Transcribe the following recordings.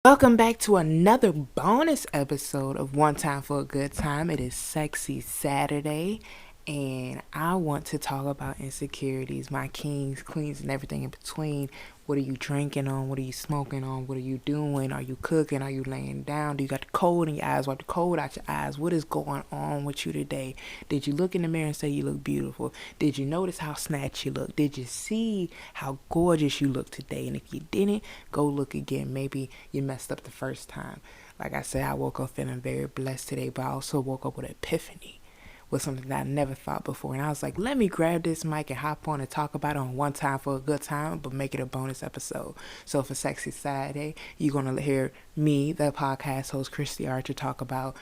Welcome back to another bonus episode of One Time for a Good Time. It is Sexy Saturday, and I want to talk about insecurities, my kings, queens, and everything in between. What are you drinking on? What are you smoking on? What are you doing? Are you cooking? Are you laying down? Do you got the cold in your eyes? Wipe the cold out your eyes. What is going on with you today? Did you look in the mirror and say you look beautiful? Did you notice how snatched you look? Did you see how gorgeous you look today? And if you didn't, go look again. Maybe you messed up the first time. Like I said, I woke up feeling very blessed today, but I also woke up with an epiphany, with something that I never thought before. And I was like, let me grab this mic and hop on and talk about it on One Time for a Good Time, but make it a bonus episode. So for Sexy Saturday, you're going to hear me, the podcast host, Kristy Archer, talk about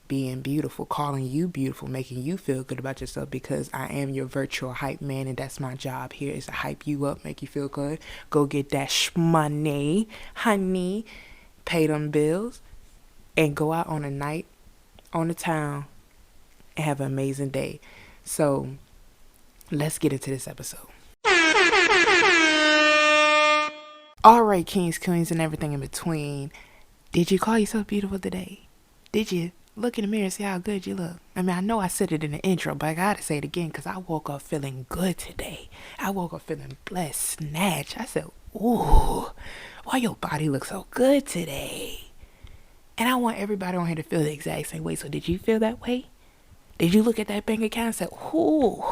being beautiful, calling you beautiful, making you feel good about yourself, because I am your virtual hype man, and that's my job here, is to hype you up, make you feel good. Go get that shmoney, honey, pay them bills, and go out on a night on the town and have an amazing day. So let's get into this episode. All right, kings, queens, and everything in between. Did you call yourself beautiful today? Did you look in the mirror and see how good you look? I mean, I know I said it in the intro, but I gotta say it again because I woke up feeling good today. I woke up feeling blessed, snatched. I said, ooh, why your body looks so good today? And I want everybody on here to feel the exact same way. So did you feel that way? Did you look at that bank account and say, ooh,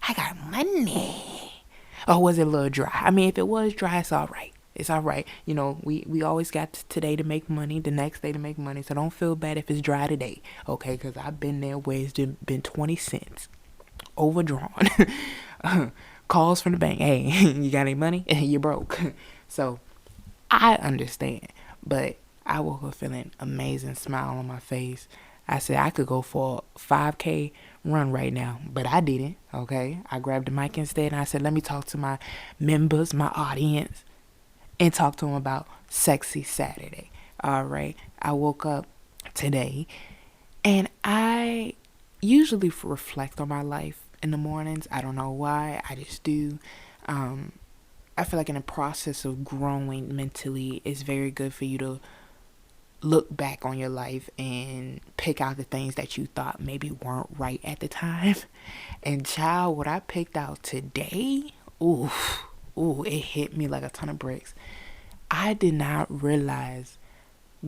I got money? Or was it a little dry? I mean, if it was dry, it's all right. It's all right. You know, we always got today to make money, the next day to make money. So don't feel bad if it's dry today, okay? Because I've been there where it's been 20 cents overdrawn. Calls from the bank. Hey, you got any money? You broke. So I understand. But I woke up feeling amazing, smile on my face. I said I could go for a 5K run right now, but I didn't, okay? I grabbed the mic instead, and I said, let me talk to my members, my audience, and talk to them about Sexy Saturday. All right. I woke up today, and I usually reflect on my life in the mornings. I don't know why. I just do. I feel like in the process of growing mentally, it's very good for you to look back on your life and pick out the things that you thought maybe weren't right at the time. And child, what I picked out today, ooh, it hit me like a ton of bricks. I did not realize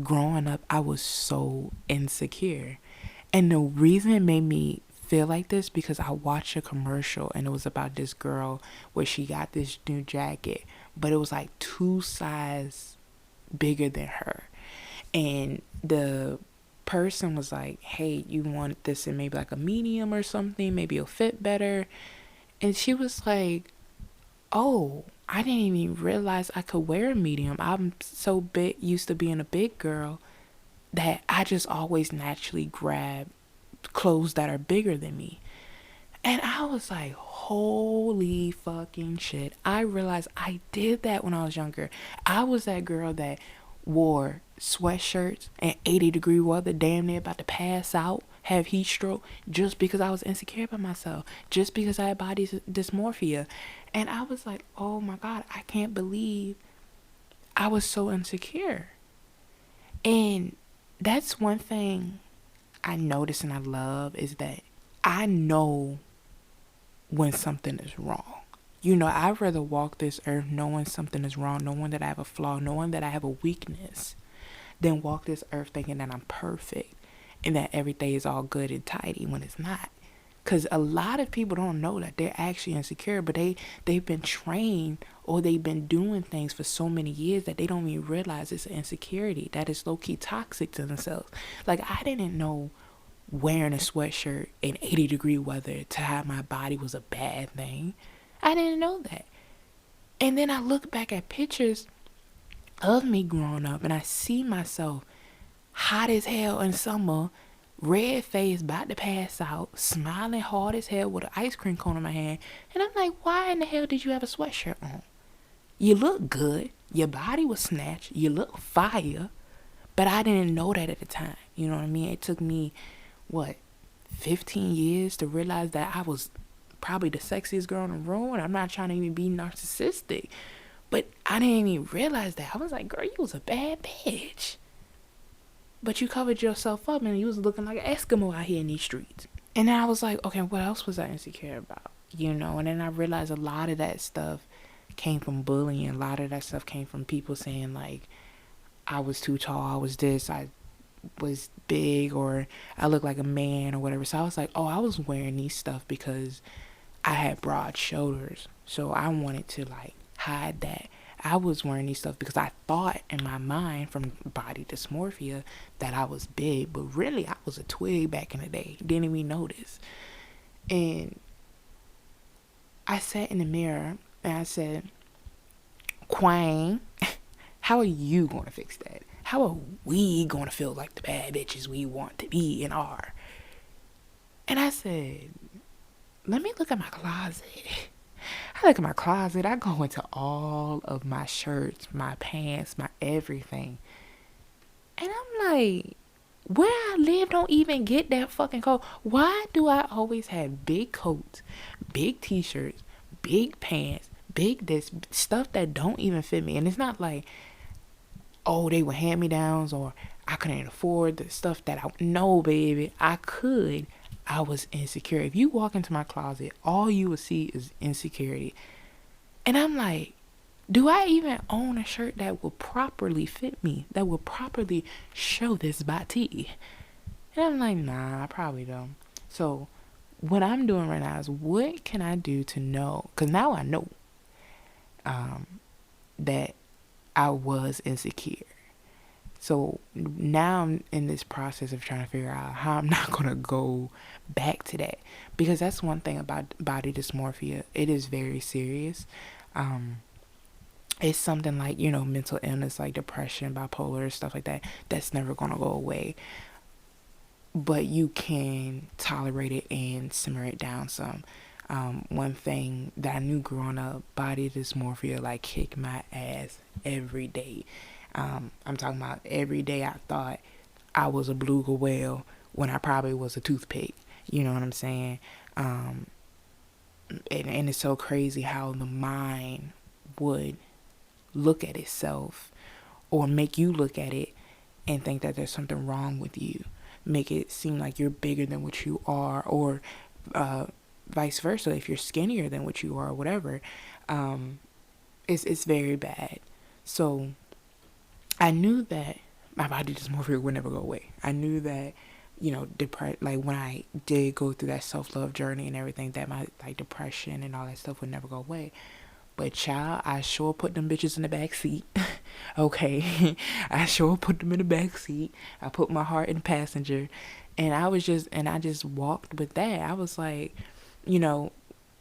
growing up I was so insecure. And the reason it made me feel like this, because I watched a commercial and it was about this girl where she got this new jacket, but it was like 2 sizes bigger than her. And the person was like, hey, you want this in maybe like a medium or something, maybe it'll fit better. And she was like, oh, I didn't even realize I could wear a medium. I'm so big, used to being a big girl, that I just always naturally grab clothes that are bigger than me. And I was like, holy fucking shit. I realized I did that when I was younger. I was that girl that wore sweatshirts in 80-degree weather, damn near about to pass out, have heat stroke, just because I was insecure about myself, just because I had body dysmorphia. And I was like, oh my God, I can't believe I was so insecure. And that's one thing I notice and I love, is that I know when something is wrong. You know, I'd rather walk this earth knowing something is wrong, knowing that I have a flaw, knowing that I have a weakness, than walk this earth thinking that I'm perfect and that everything is all good and tidy when it's not. Because a lot of people don't know that they're actually insecure, but they've been trained, or they've been doing things for so many years that they don't even realize it's an insecurity that is low-key toxic to themselves. Like, I didn't know wearing a sweatshirt in 80-degree weather to hide my body was a bad thing. I didn't know that. And then I look back at pictures of me growing up, and I see myself hot as hell in summer, red face, about to pass out, smiling hard as hell with an ice cream cone in my hand. And I'm like, why in the hell did you have a sweatshirt on? You look good. Your body was snatched. You look fire. But I didn't know that at the time. You know what I mean? It took me, 15 years to realize that I was probably the sexiest girl in the room. And I'm not trying to even be narcissistic. But I didn't even realize that. I was like, girl, you was a bad bitch. But you covered yourself up and you was looking like an Eskimo out here in these streets. And then I was like, okay, what else was I insecure about? You know, and then I realized a lot of that stuff came from bullying. A lot of that stuff came from people saying, like, I was too tall, I was this, I was big, or I look like a man or whatever. So I was like, oh, I was wearing these stuff because I had broad shoulders. So I wanted to, like, hide that. I was wearing these stuff because I thought in my mind from body dysmorphia that I was big, but really I was a twig back in the day. Didn't even notice. And I sat in the mirror and I said, Quang, how are you going to fix that? How are we going to feel like the bad bitches we want to be and are? And I said, let me look at my closet. I look at my closet. I go into all of my shirts, my pants, my everything. And I'm like, where I live don't even get that fucking coat. Why do I always have big coats, big t-shirts, big pants, big this stuff that don't even fit me? And it's not like, oh, they were hand-me-downs or I couldn't afford the stuff that no, baby, I could. I was insecure. If you walk into my closet, all you will see is insecurity. And I'm like, do I even own a shirt that will properly fit me, that will properly show this body? And I'm like, nah, I probably don't. So what I'm doing right now is, what can I do to know? Because now I know that I was insecure. So now I'm in this process of trying to figure out how I'm not going to go back to that. Because that's one thing about body dysmorphia. It is very serious. It's something like, you know, mental illness, like depression, bipolar, stuff like that. That's never going to go away. But you can tolerate it and simmer it down some. One thing that I knew growing up, body dysmorphia, like, kicked my ass every day. I'm talking about every day I thought I was a beluga whale when I probably was a toothpick. You know what I'm saying? And it's so crazy how the mind would look at itself or make you look at it and think that there's something wrong with you. Make it seem like you're bigger than what you are, or vice versa. If you're skinnier than what you are or whatever, it's very bad. So I knew that my body dysmorphia would never go away. I knew that, you know, like when I did go through that self-love journey and everything, that my, like, depression and all that stuff would never go away. But child, I sure put them bitches in the back seat. Okay. I sure put them in the back seat. I put my heart in the passenger. And I just walked with that. I was like, you know,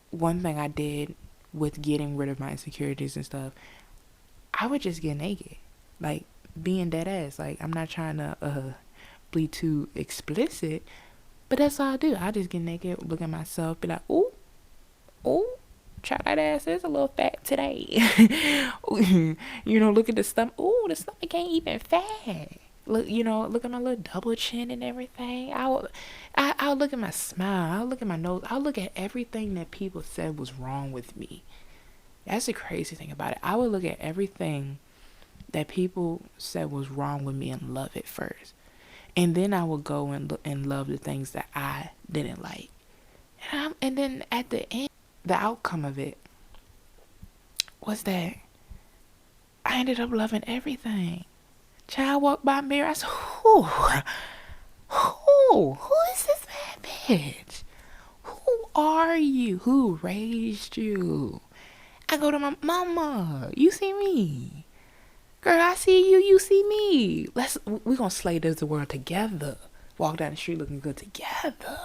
one thing I did with getting rid of my insecurities and stuff, I would just get naked. Like, being dead ass. Like, I'm not trying to be too explicit, but that's all I do. I just get naked, look at myself, be like, ooh, try that ass is a little fat today. You know, look at the stomach. Ooh, the stomach ain't even fat. Look, you know, look at my little double chin and everything. I'll look at my smile. I'll look at my nose. I'll look at everything that people said was wrong with me. That's the crazy thing about it. I would look at everything that people said was wrong with me and love it first. And then I would go and look and love the things that I didn't like. And then at the end, the outcome of it was that I ended up loving everything. Child walked by a mirror. I said, who is this bad bitch? Who are you? Who raised you? I go to my mama. You see me? Girl, I see you. You see me. We're going to slay this world together. Walk down the street looking good together.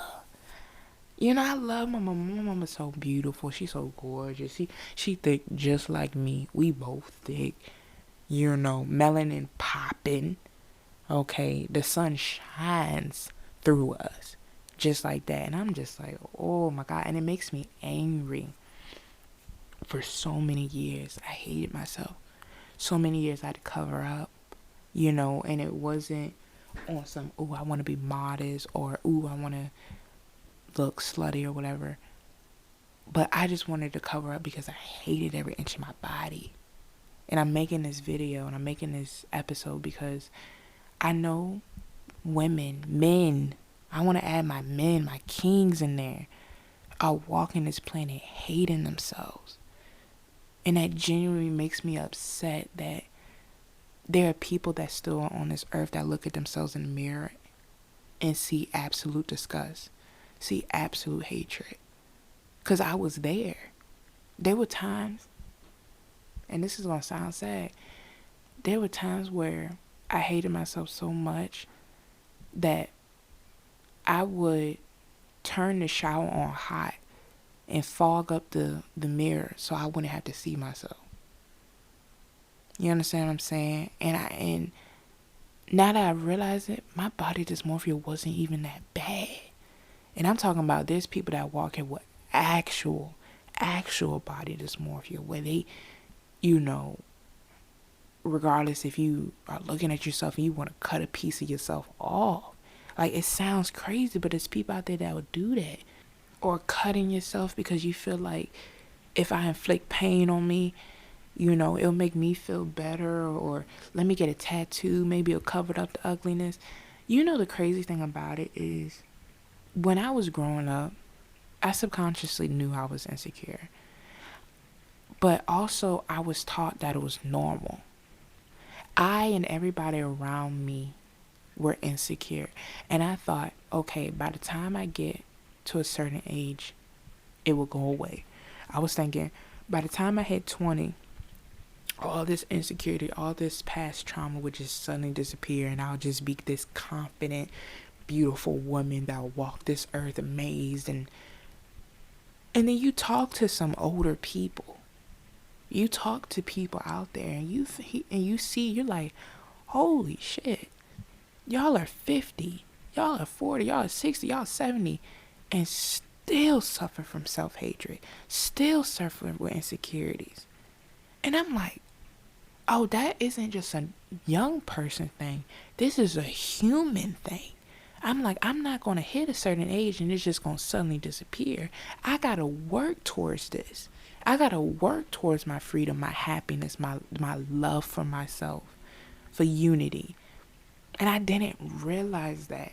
You know, I love my mama. My mama's so beautiful. She's so gorgeous. She thick just like me. We both thick. You know, melanin popping. Okay, the sun shines through us. Just like that. And I'm just like, oh my God. And it makes me angry. For so many years, I hated myself. So many years I had to cover up. You know, and it wasn't on some, ooh, I want to be modest, or ooh, I want to look slutty or whatever. But I just wanted to cover up because I hated every inch of my body. And I'm making this video and I'm making this episode because I know women, men, I want to add my men, my kings in there, are walking this planet hating themselves. And that genuinely makes me upset that there are people that still are on this earth that look at themselves in the mirror and see absolute disgust, see absolute hatred. Because I was there. There were times, and this is going to sound sad, there were times where I hated myself so much that I would turn the shower on hot and fog up the mirror so I wouldn't have to see myself. You understand what I'm saying? And now that I realize it, my body dysmorphia wasn't even that bad. And I'm talking about there's people that walk in with actual body dysmorphia where they, regardless if you are looking at yourself and you want to cut a piece of yourself off. Like, it sounds crazy, but there's people out there that would do that. Or cutting yourself because you feel like if I inflict pain on me, it'll make me feel better, or let me get a tattoo, maybe it'll cover up the ugliness. The crazy thing about it is when I was growing up, I subconsciously knew I was insecure. But also I was taught that it was normal. I and everybody around me were insecure. And I thought, okay, by the time I get to a certain age, it will go away. I was thinking, by the time I hit 20, all this insecurity, all this past trauma would just suddenly disappear, and I'll just be this confident, beautiful woman that will walk this earth amazed. And then you talk to some older people. You talk to people out there, and you see, you're like, holy shit, y'all are 50, y'all are 40, y'all are 60, y'all are 70, and still suffer from self-hatred, still suffering with insecurities. And I'm like, oh, that isn't just a young person thing. This is a human thing. I'm like, I'm not going to hit a certain age and it's just going to suddenly disappear. I got to work towards this. I got to work towards my freedom, my happiness, my love for myself, for unity. And I didn't realize that.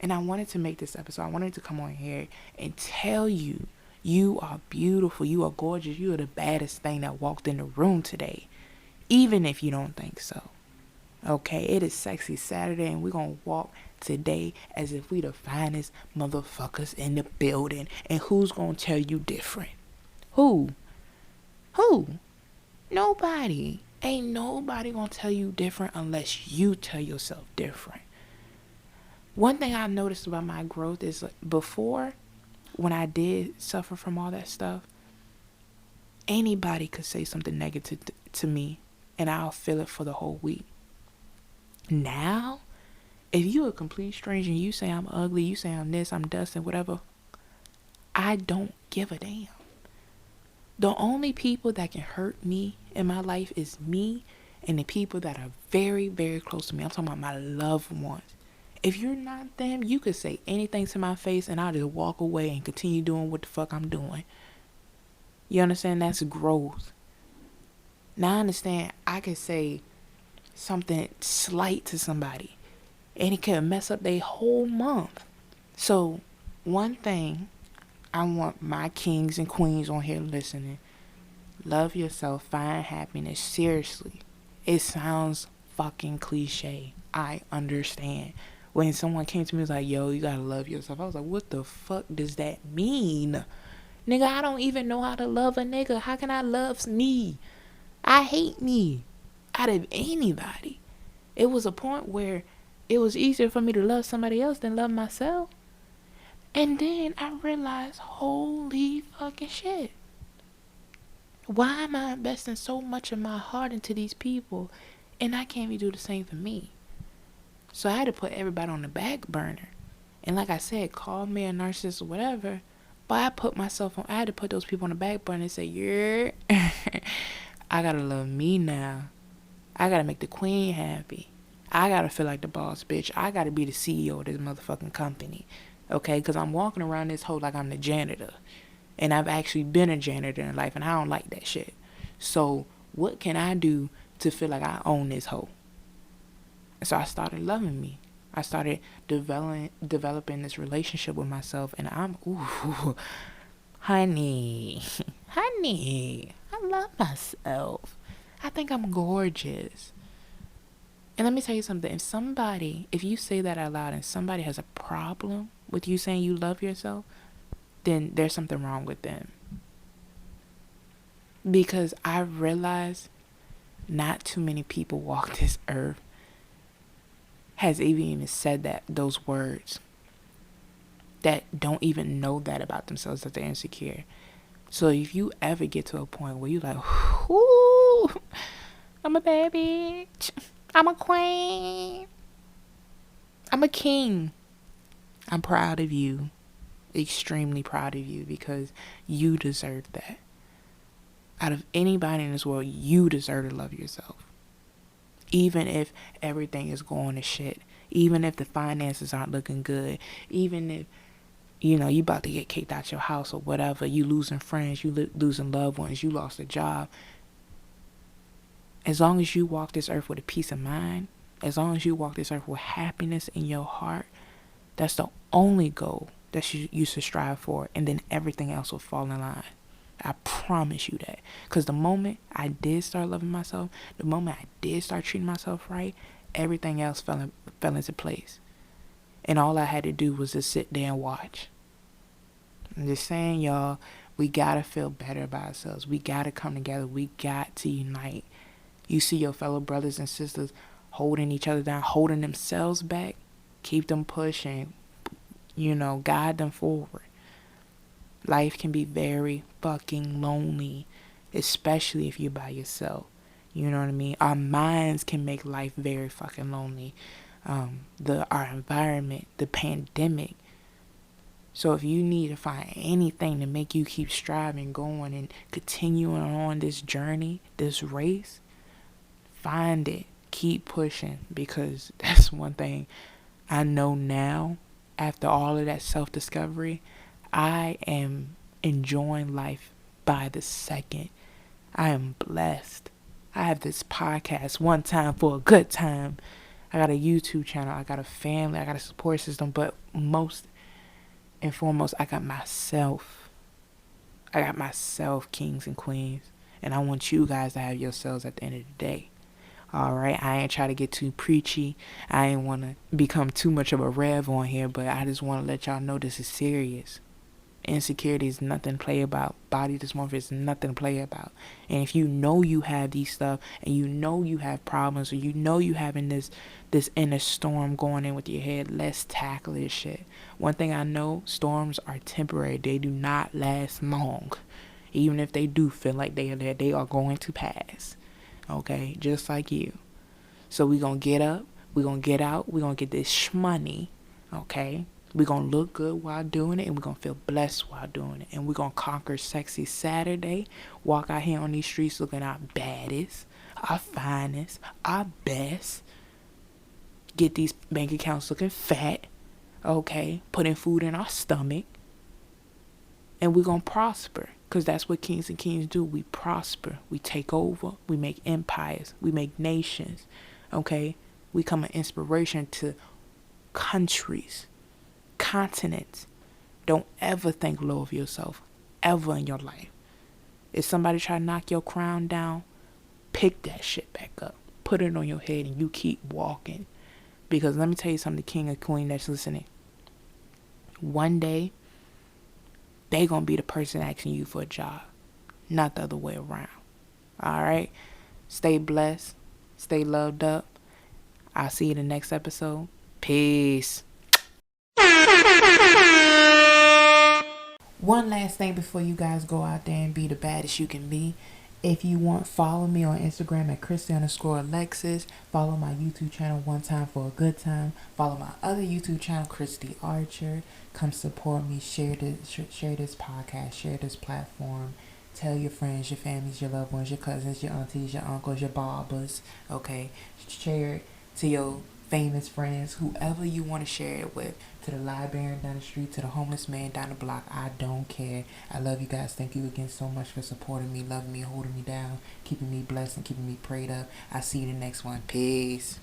And I wanted to make this episode. I wanted to come on here and tell you, you are beautiful. You are gorgeous. You are the baddest thing that walked in the room today. Even if you don't think so. Okay, it is Sexy Saturday and we're going to walk today as if we the finest motherfuckers in the building. And who's going to tell you different? Who? Nobody. Ain't nobody going to tell you different unless you tell yourself different. One thing I noticed about my growth is before, when I did suffer from all that stuff, anybody could say something negative to me and I'll feel it for the whole week. Now, if you a complete stranger and you say I'm ugly, you say I'm this, I'm Dustin, whatever, I don't give a damn. The only people that can hurt me in my life is me and the people that are very, very close to me. I'm talking about my loved ones. If you're not them, you could say anything to my face and I'll just walk away and continue doing what the fuck I'm doing. You understand? That's growth. Now I understand I could say something slight to somebody and it could mess up their whole month. So one thing I want my kings and queens on here listening, love yourself, find happiness. Seriously, it sounds fucking cliche. I understand. When someone came to me and was like, yo, you gotta love yourself, I was like, what the fuck does that mean? Nigga, I don't even know how to love a nigga. How can I love me? I hate me out of anybody. It was a point where it was easier for me to love somebody else than love myself. And then I realized, holy fucking shit. Why am I investing so much of my heart into these people and I can't even do the same for me? So I had to put everybody on the back burner. And like I said, call me a narcissist or whatever, but I had to put those people on the back burner and say, yeah, I gotta love me now. I gotta make the queen happy. I gotta feel like the boss bitch. I gotta be the CEO of this motherfucking company. Okay, because I'm walking around this hole like I'm the janitor. And I've actually been a janitor in life and I don't like that shit. So What can I do to feel like I own this hoe? And so I started loving me. I started developing this relationship with myself, and ooh, honey, honey, I love myself. I think I'm gorgeous. And let me tell you something. If you say that out loud and somebody has a problem with you saying you love yourself, then there's something wrong with them. Because I realized not too many people walk this earth has even said those words, that don't even know that about themselves, that they're insecure. So if you ever get to a point where you're like, ooh, I'm a bad bitch, I'm a queen, I'm a king, I'm proud of you, extremely proud of you, because you deserve that. Out of anybody in this world, you deserve to love yourself. Even if everything is going to shit, even if the finances aren't looking good, even if, you about to get kicked out your house or whatever, you losing friends, you losing loved ones, you lost a job. As long as you walk this earth with a peace of mind, as long as you walk this earth with happiness in your heart, that's the only goal that you should strive for, and then everything else will fall in line. I promise you that. Because the moment I did start loving myself, the moment I did start treating myself right, everything else fell into place. And all I had to do was just sit there and watch. I'm just saying, y'all, we gotta feel better about ourselves. We gotta come together. We got to unite. You see your fellow brothers and sisters holding each other down, holding themselves back. Keep them pushing. Guide them forward. Life can be very fucking lonely, especially if you're by yourself. You know what I mean? Our minds can make life very fucking lonely. Our environment, the pandemic. So if you need to find anything to make you keep striving, going, and continuing on this journey, this race, find it. Keep pushing, because that's one thing I know now, after all of that self-discovery. I am enjoying life by the second. I am blessed. I have this podcast, One Time for a Good Time. I got a YouTube channel. I got a family. I got a support system. But most and foremost, I got myself. I got myself, kings and queens. And I want you guys to have yourselves at the end of the day. Alright, I ain't try to get too preachy. I ain't want to become too much of a rev on here. But I just want to let y'all know this is serious. Insecurity is nothing to play about. Body dysmorphia is nothing to play about. And if you know you have these stuff, and you know you have problems, or you know you having this inner storm going in with your head, let's tackle this shit. One thing I know, storms are temporary. They do not last long. Even if they do feel like they are going to pass. Okay? Just like you. So we gonna get up, we gonna get out, we gonna get this shmoney. Okay? We're going to look good while doing it, and we're going to feel blessed while doing it. And we're going to conquer Sexy Saturday. Walk out here on these streets looking our baddest, our finest, our best. Get these bank accounts looking fat. Okay? Putting food in our stomach. And we're going to prosper. Because that's what kings and queens do. We prosper. We take over. We make empires. We make nations. Okay? We become an inspiration to countries. Continents. Don't ever think low of yourself, ever in your life. If somebody try to knock your crown down, pick that shit back up, put it on your head, and you keep walking. Because let me tell you something, the king or queen that's listening, one day they gonna be the person asking you for a job, not the other way around. Alright, stay blessed, stay loved up. I'll see you in the next episode. Peace. One last thing before you guys go out there and be the baddest you can be. If you want, follow me on Instagram at Kristy_Alexis. Follow my YouTube channel, One Time for a Good Time. Follow my other YouTube channel, Kristy Archer. Come support me. Share this podcast. Share this platform. Tell your friends, your families, your loved ones, your cousins, your aunties, your uncles, your barbers. Okay? Share it to your famous friends, whoever you want to share it with, to the librarian down the street, to the homeless man down the block. I don't care. I love you guys. Thank you again so much for supporting me, loving me, holding me down, keeping me blessed, and keeping me prayed up. I'll see you in the next one. Peace.